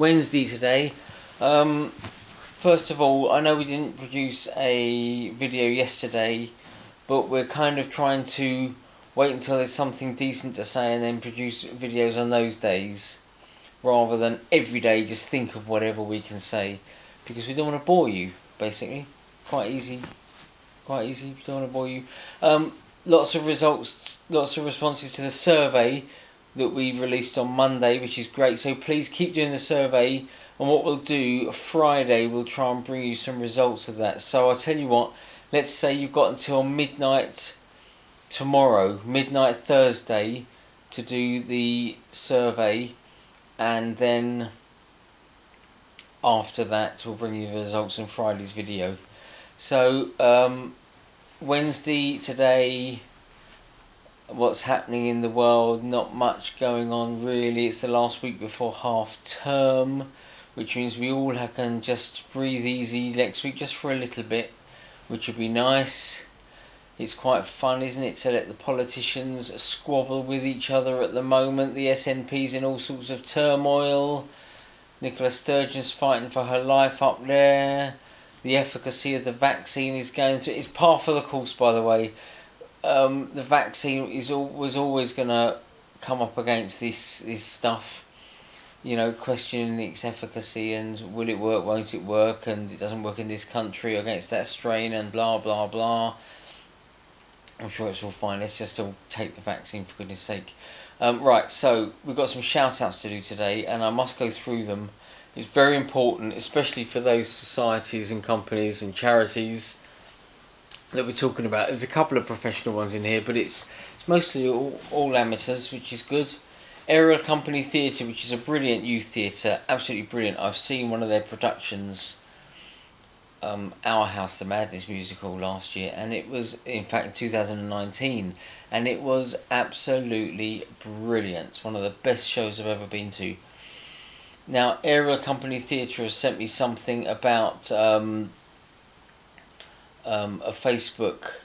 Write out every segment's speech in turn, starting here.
Wednesday today. First of all, I know we didn't produce a video yesterday, but we're kind of trying to wait until there's something decent to say and then produce videos on those days, rather than every day just think of whatever we can say, because we don't want to bore you, basically. Quite easy, we don't want to bore you. Lots of results, lots of responses to the survey that we released on Monday, which is great. So please keep doing the survey, and what we'll do Friday, we'll try and bring you some results of that. So I'll tell you what, let's say you've got until midnight tomorrow, midnight Thursday, to do the survey, and then after that we'll bring you the results in Friday's video. So Wednesday today, what's happening in the world? Not much going on really. It's the last week before half term, which means we all can just breathe easy next week just for a little bit, which would be nice. It's quite fun, isn't it, to let the politicians squabble with each other at the moment. The SNP's in all sorts of turmoil. Nicola Sturgeon's fighting for her life up there. The efficacy of the vaccine is going through. It's par for the course, by the way. The vaccine was always going to come up against this stuff, you know, questioning its efficacy and will it work, won't it work, and it doesn't work in this country against that strain and blah blah blah. I'm sure it's all fine. Let's just all take the vaccine, for goodness sake. Right, so we've got some shout-outs to do today, and I must go through them. It's very important, especially for those societies and companies and charities that we're talking about. There's a couple of professional ones in here, but it's mostly all amateurs, which is good. Aerial Company Theatre, which is a brilliant youth theatre, absolutely brilliant. I've seen one of their productions, Our House, the Madness musical, last year, and it was, in fact, in 2019, and it was absolutely brilliant. It's one of the best shows I've ever been to. Now, Aerial Company Theatre has sent me something about a Facebook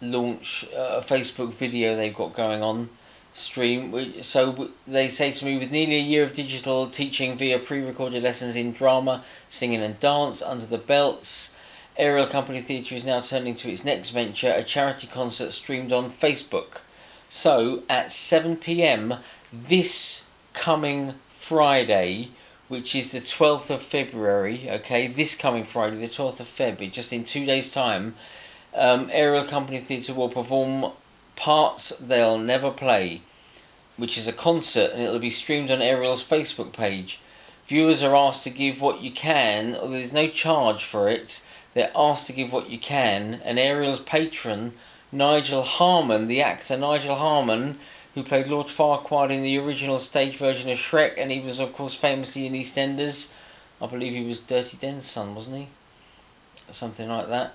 launch, a Facebook video they've got going on, stream. So they say to me, with nearly a year of digital teaching via pre-recorded lessons in drama, singing and dance under the belts, Aerial Company Theatre is now turning to its next venture, a charity concert streamed on Facebook. So at 7 p.m. this coming Friday, which is the 12th of February, okay, this coming Friday, the 12th of February, just in 2 days' time, Aerial Company Theatre will perform Parts They'll Never Play, which is a concert, and it'll be streamed on Aerial's Facebook page. Viewers are asked to give what you can, or there's no charge for it. They're asked to give what you can, and Aerial's patron, Nigel Harman, the actor Nigel Harman, who played Lord Farquaad in the original stage version of Shrek, and he was, of course, famously in EastEnders. I believe he was Dirty Den's son, wasn't he? Something like that.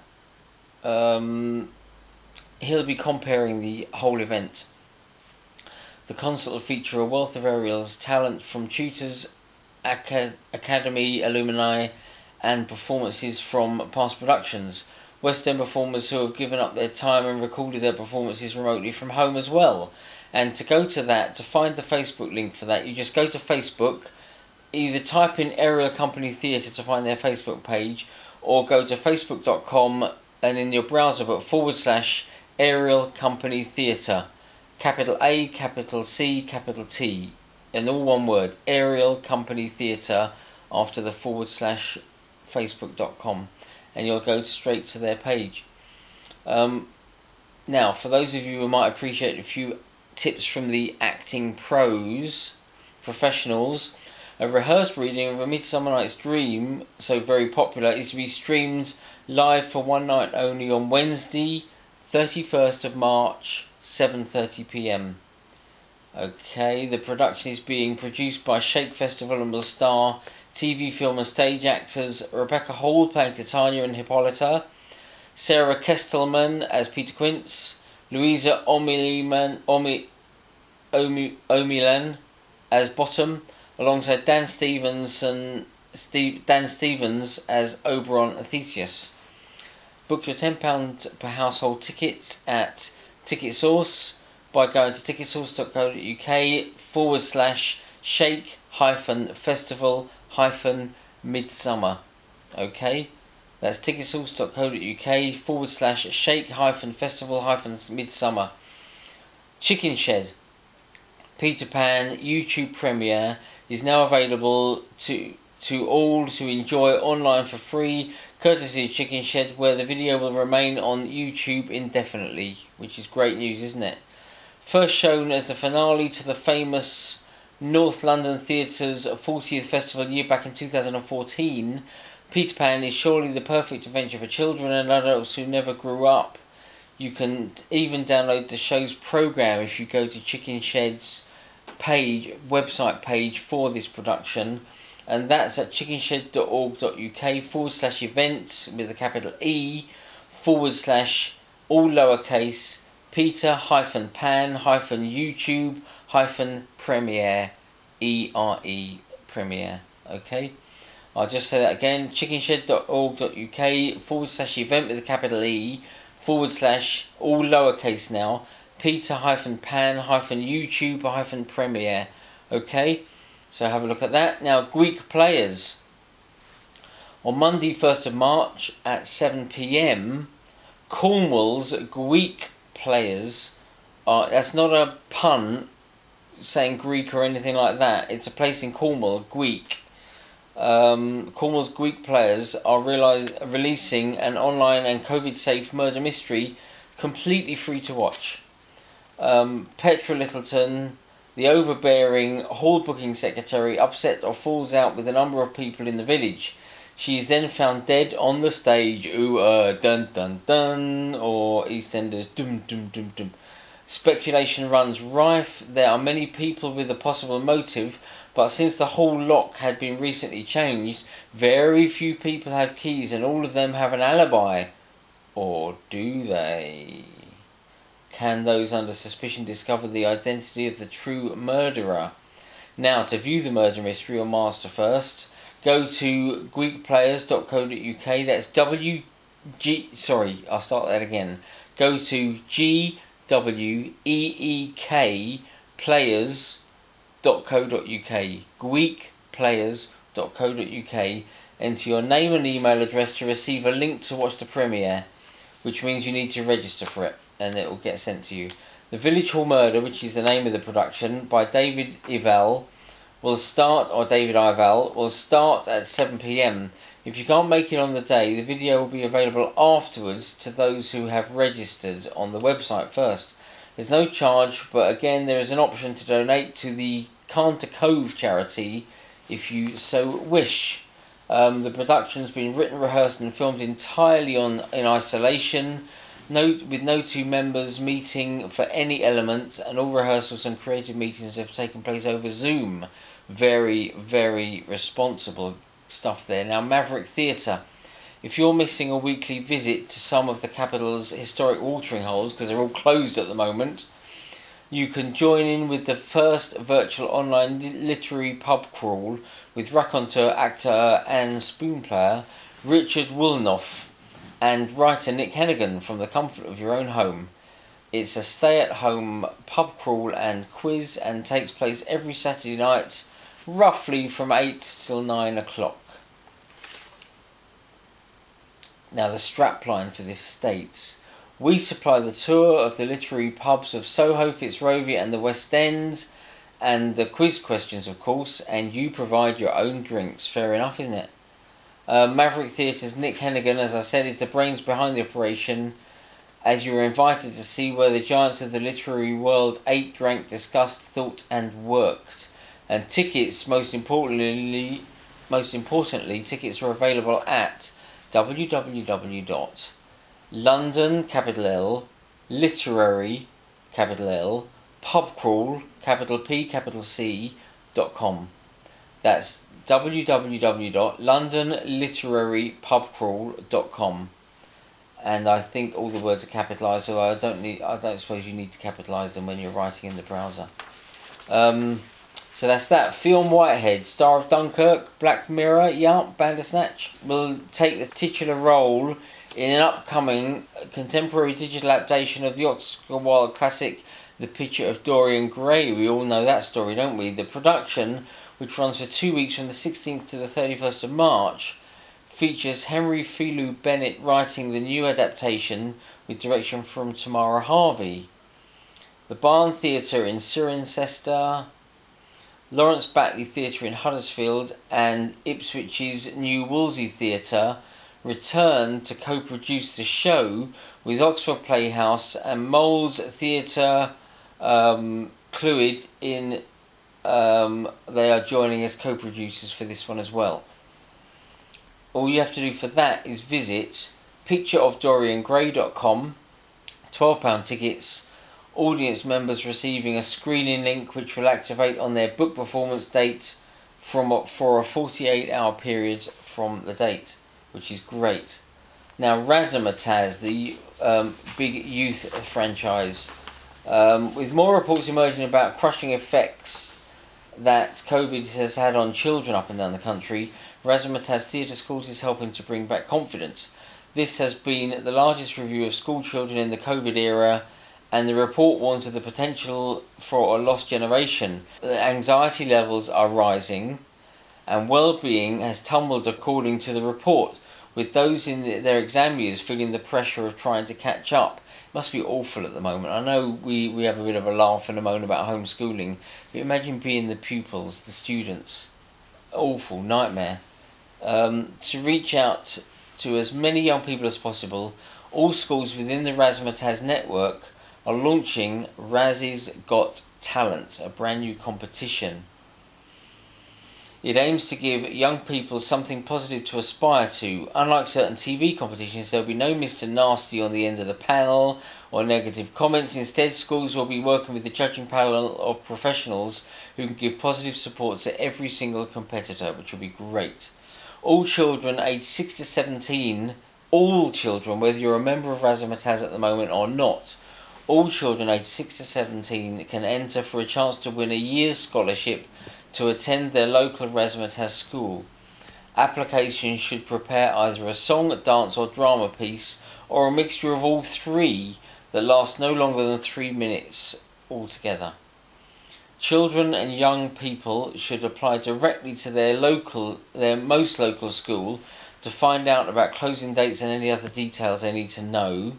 He'll be comparing the whole event. The concert will feature a wealth of Aerial's talent from tutors, Academy alumni, and performances from past productions. West End performers who have given up their time and recorded their performances remotely from home as well. And to go to that, to find the Facebook link for that, you just go to Facebook, either type in Aerial Company Theatre to find their Facebook page, or go to facebook.com and in your browser put / Aerial Company Theatre, capital A, capital C, capital T, and all one word, Aerial Company Theatre, after the / facebook.com, and you'll go straight to their page. Now, for those of you who might appreciate a few tips from the acting pros, professionals, a rehearsed reading of A Midsummer Night's Dream, so very popular, is to be streamed live for one night only on Wednesday, 31st of March, 7:30 p.m. Okay, the production is being produced by Shake Festival and will star TV, film and stage actors Rebecca Hall playing Titania and Hippolyta, Sarah Kestelman as Peter Quince, Louisa Omilan as Bottom, alongside Dan Stevens as Oberon and Theseus. Book your £10 per household tickets at Ticket Source by going to ticketsource.co.uk /Shake shake-festival-midsummer. Okay, that's ticketsource.co.uk/shake-festival-midsummer. Chicken Shed Peter Pan YouTube premiere is now available to all to enjoy online for free, courtesy of Chicken Shed, where the video will remain on YouTube indefinitely, which is great news, isn't it? First shown as the finale to the famous North London Theatre's 40th festival year back in 2014, Peter Pan is surely the perfect adventure for children and adults who never grew up. You can even download the show's programme if you go to Chicken Shed's website page for this production, and that's at chickenshed.org.uk/events with a capital E / all lowercase Peter-Pan-YouTube premiere premiere. Okay, I'll just say that again: chickenshed.org.uk /event with a capital E / all lowercase now Peter-Pan-YouTube premiere. Okay, so have a look at that. Now, Greek players. On Monday 1st of March at 7 p.m, Cornwall's Greek players that's not a pun saying Greek or anything like that. It's a place in Cornwall, Greek. Cornwall's Greek players are releasing an online and COVID-safe murder mystery completely free to watch. Petra Littleton, the overbearing hall booking secretary, upset or falls out with a number of people in the village. She is then found dead on the stage. Ooh, dun dun dun, or EastEnders, dum dum dum dum. Speculation runs rife. There are many people with a possible motive, but since the whole lock had been recently changed, very few people have keys and all of them have an alibi. Or do they? Can those under suspicion discover the identity of the true murderer? Now, to view the murder mystery or master first, go to greekplayers.co.uk. That's I'll start that again. Go to GWEEK players.co.uk. Greekplayers.co.uk. Enter your name and email address to receive a link to watch the premiere, which means you need to register for it, and it will get sent to you. The Village Hall Murder, which is the name of the production, by David Ivell, will start at 7 p.m. If you can't make it on the day, the video will be available afterwards to those who have registered on the website first. There's no charge, but again, there is an option to donate to the Canter Cove charity if you so wish. The production's been written, rehearsed and filmed entirely in isolation, with no two members meeting for any element, and all rehearsals and creative meetings have taken place over Zoom. Very, very responsible stuff there. Now, Maverick Theatre. If you're missing a weekly visit to some of the capital's historic watering holes, because they're all closed at the moment, you can join in with the first virtual online literary pub crawl with raconteur, actor and spoon player Richard Woolnough and writer Nick Hennigan from the comfort of your own home. It's a stay-at-home pub crawl and quiz and takes place every Saturday night, roughly from 8 till 9 o'clock. Now, the strapline for this states: we supply the tour of the literary pubs of Soho, Fitzrovia and the West End, and the quiz questions, of course, and you provide your own drinks. Fair enough, isn't it? Maverick Theatre's Nick Hennigan, as I said, is the brains behind the operation, as you are invited to see where the giants of the literary world ate, drank, discussed, thought and worked. And tickets, most importantly, tickets are available at www.London, capital L, literary, capital L, pubcrawl, capital P, capital C.com. That's www.londonliterarypubcrawl.com. And I think all the words are capitalised, although I don't suppose you need to capitalise them when you're writing in the browser. So that's that. Fionn Whitehead, star of Dunkirk, Black Mirror, Bandersnatch, will take the titular role in an upcoming contemporary digital adaptation of the Oscar Wilde classic The Picture of Dorian Gray. We all know that story, don't we? The production which runs for 2 weeks from the 16th to the 31st of March, features Henry Philu Bennett writing the new adaptation with direction from Tamara Harvey. The Barn Theatre in Cirencester, Lawrence Batley Theatre in Huddersfield, and Ipswich's New Wolsey Theatre returned to co-produce the show with Oxford Playhouse and Mole's Theatre Clwyd in. They are joining as co-producers for this one as well. All you have to do for that is visit pictureofdoriangray.com, £12 tickets, audience members receiving a screening link which will activate on their book performance date for a 48-hour period from the date, which is great. Now, Razzmatazz, the big youth franchise, with more reports emerging about crushing effects that COVID has had on children up and down the country, Razzmatazz Theatre Schools is helping to bring back confidence. This has been the largest review of school children in the COVID era, and the report warns of the potential for a lost generation. The anxiety levels are rising, and well-being has tumbled according to the report, with those in their exam years feeling the pressure of trying to catch up. It must be awful at the moment. I know we have a bit of a laugh and a moan about homeschooling, but imagine being the pupils, the students. Awful, nightmare. To reach out to as many young people as possible, all schools within the Razzmatazz network are launching Razzies Got Talent, a brand new competition. It aims to give young people something positive to aspire to. Unlike certain TV competitions, there will be no Mr. Nasty on the end of the panel or negative comments. Instead, schools will be working with the judging panel of professionals who can give positive support to every single competitor, which will be great. All children aged 6 to 17, all children, whether you're a member of Razzmatazz at the moment or not, all children aged 6 to 17 can enter for a chance to win a year's scholarship to attend their local Razzmatazz school. Applications should prepare either a song, dance or drama piece, or a mixture of all three that lasts no longer than 3 minutes altogether. Children and young people should apply directly to their most local school to find out about closing dates and any other details they need to know.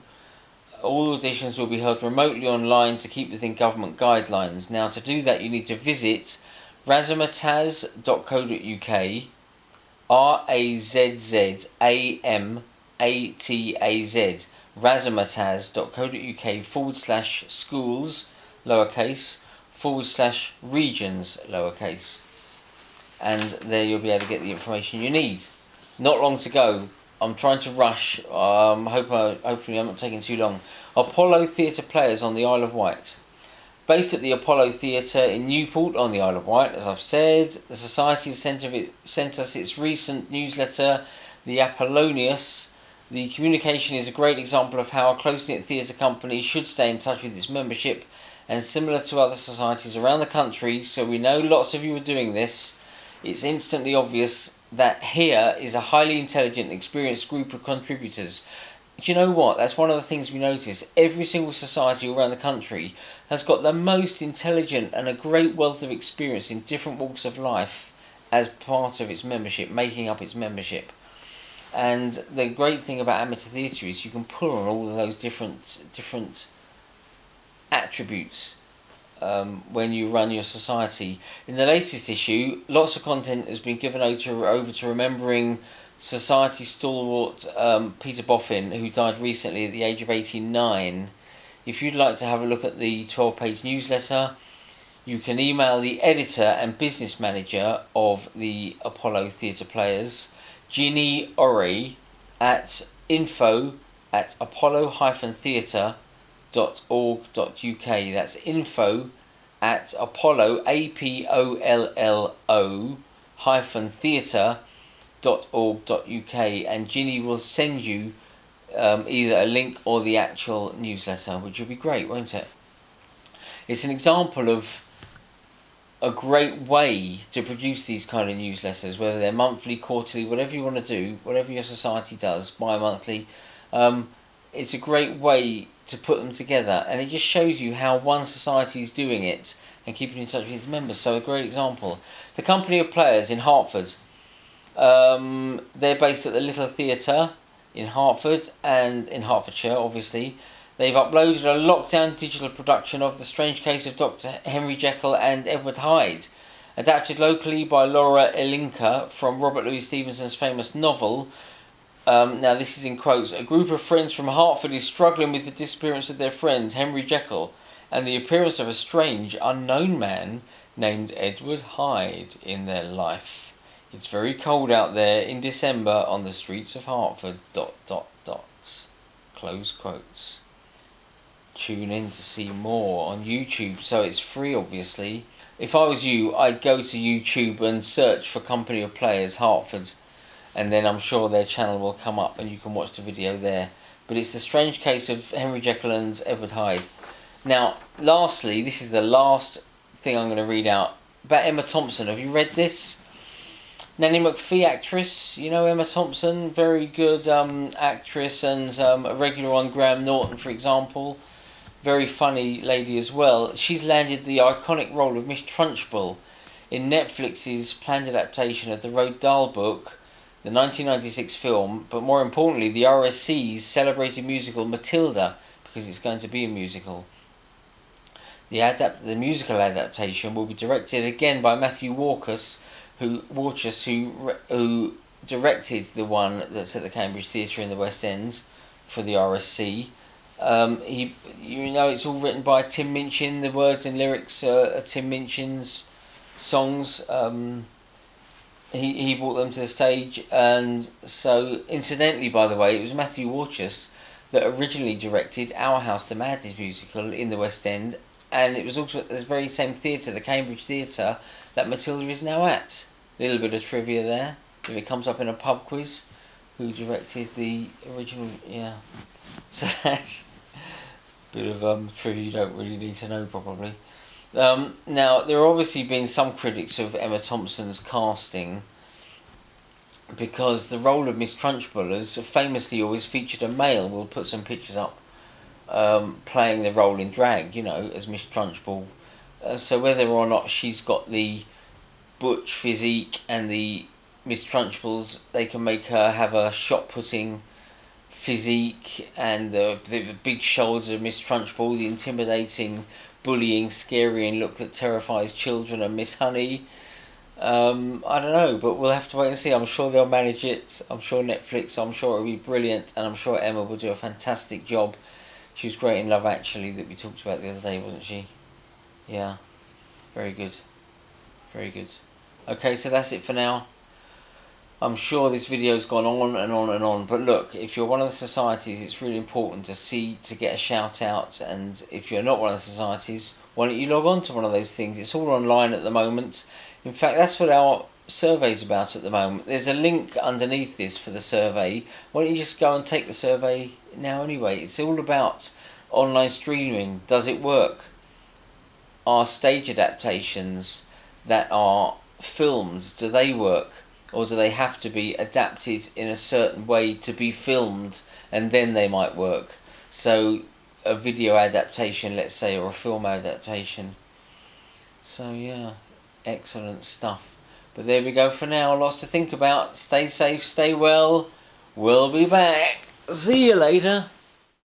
All auditions will be held remotely online to keep within government guidelines. Now, to do that, you need to visit razzmatazz.co.uk, RAZZAMATAZ, razzmatazz.co.uk/schools, lowercase, /regions, lowercase. And there you'll be able to get the information you need. Not long to go. I'm trying to rush. Hopefully I'm not taking too long. Apollo Theatre Players on the Isle of Wight. Based at the Apollo Theatre in Newport on the Isle of Wight, as I've said, the Society has sent us its recent newsletter, the Apollonius. The communication is a great example of how a close-knit theatre company should stay in touch with its membership, and similar to other societies around the country, so we know lots of you are doing this, it's instantly obvious that here is a highly intelligent and experienced group of contributors. Do you know what? That's one of the things we notice. Every single society around the country has got the most intelligent and a great wealth of experience in different walks of life as part of its membership, making up its membership. And the great thing about amateur theatre is you can pull on all of those different attributes when you run your society. In the latest issue, lots of content has been given over to remembering society stalwart Peter Boffin, who died recently at the age of 89. If you'd like to have a look at the 12-page newsletter, you can email the editor and business manager of the Apollo Theatre Players, Ginny Orry, at info@apollo-theatre.org.uk. That's info@apollo, APOLLO-theatre.org.uk, and Ginny will send you either a link or the actual newsletter, which will be great, won't it? It's an example of a great way to produce these kind of newsletters, whether they're monthly, quarterly, whatever you want to do, whatever your society does, bi-monthly. It's a great way to put them together, and it just shows you how one society is doing it and keeping in touch with its members. So a great example. The Company of Players in Hartford. They're based at the Little Theatre in Hartford and in Hertfordshire, obviously. They've uploaded a lockdown digital production of The Strange Case of Dr. Henry Jekyll and Edward Hyde, adapted locally by Laura Elinka from Robert Louis Stevenson's famous novel. Now this is in quotes. A group of friends from Hartford is struggling with the disappearance of their friend Henry Jekyll and the appearance of a strange, unknown man named Edward Hyde in their life. It's very cold out there in December on the streets of Hartford. ... Close quotes. Tune in to see more on YouTube, so it's free obviously. If I was you, I'd go to YouTube and search for Company of Players Hartford, and then I'm sure their channel will come up and you can watch the video there. But it's The Strange Case of Henry Jekyll and Edward Hyde. Now, lastly, this is the last thing I'm going to read out about Emma Thompson. Have you read this? Nanny McPhee actress, you know Emma Thompson, very good actress, and a regular on Graham Norton, for example. Very funny lady as well. She's landed the iconic role of Miss Trunchbull in Netflix's planned adaptation of the Roald Dahl book, the 1996 film, but more importantly, the RSC's celebrated musical Matilda, because it's going to be a musical. The musical adaptation will be directed again by Matthew Warchus, who directed the one that's at the Cambridge Theatre in the West End for the RSC. It's all written by Tim Minchin. The words and lyrics are Tim Minchin's songs. He brought them to the stage, and so incidentally, by the way, it was Matthew Warchus that originally directed Our House the Madness musical in the West End, and it was also at the very same theatre, the Cambridge Theatre, that Matilda is now at. A little bit of trivia there, if it comes up in a pub quiz, who directed the original, yeah. So that's a bit of trivia you don't really need to know, probably. Now, there have obviously been some critics of Emma Thompson's casting, because the role of Miss Trunchbull has famously always featured a male. We'll put some pictures up playing the role in drag, as Miss Trunchbull. So whether or not she's got the butch physique and the Miss Trunchbulls, they can make her have a shot-putting physique and the big shoulders of Miss Trunchbull, the intimidating, bullying, scary look that terrifies children, and Miss Honey. I don't know, but we'll have to wait and see. I'm sure they'll manage it. I'm sure Netflix, I'm sure it'll be brilliant, and I'm sure Emma will do a fantastic job. She was great in Love Actually, that we talked about the other day, wasn't she? Yeah, very good. Very good. Okay, so that's it for now. I'm sure this video's gone on and on and on, but look, if you're one of the societies, it's really important to get a shout out, and if you're not one of the societies, why don't you log on to one of those things? It's all online at the moment. In fact, that's what our survey's about at the moment. There's a link underneath this for the survey. Why don't you just go and take the survey now anyway? It's all about online streaming. Does it work? Are stage adaptations that are filmed, do they work? Or do they have to be adapted in a certain way to be filmed, and then they might work? So a video adaptation, let's say, or a film adaptation. So yeah, excellent stuff. But there we go for now. Lots to think about. Stay safe, stay well. We'll be back. See you later.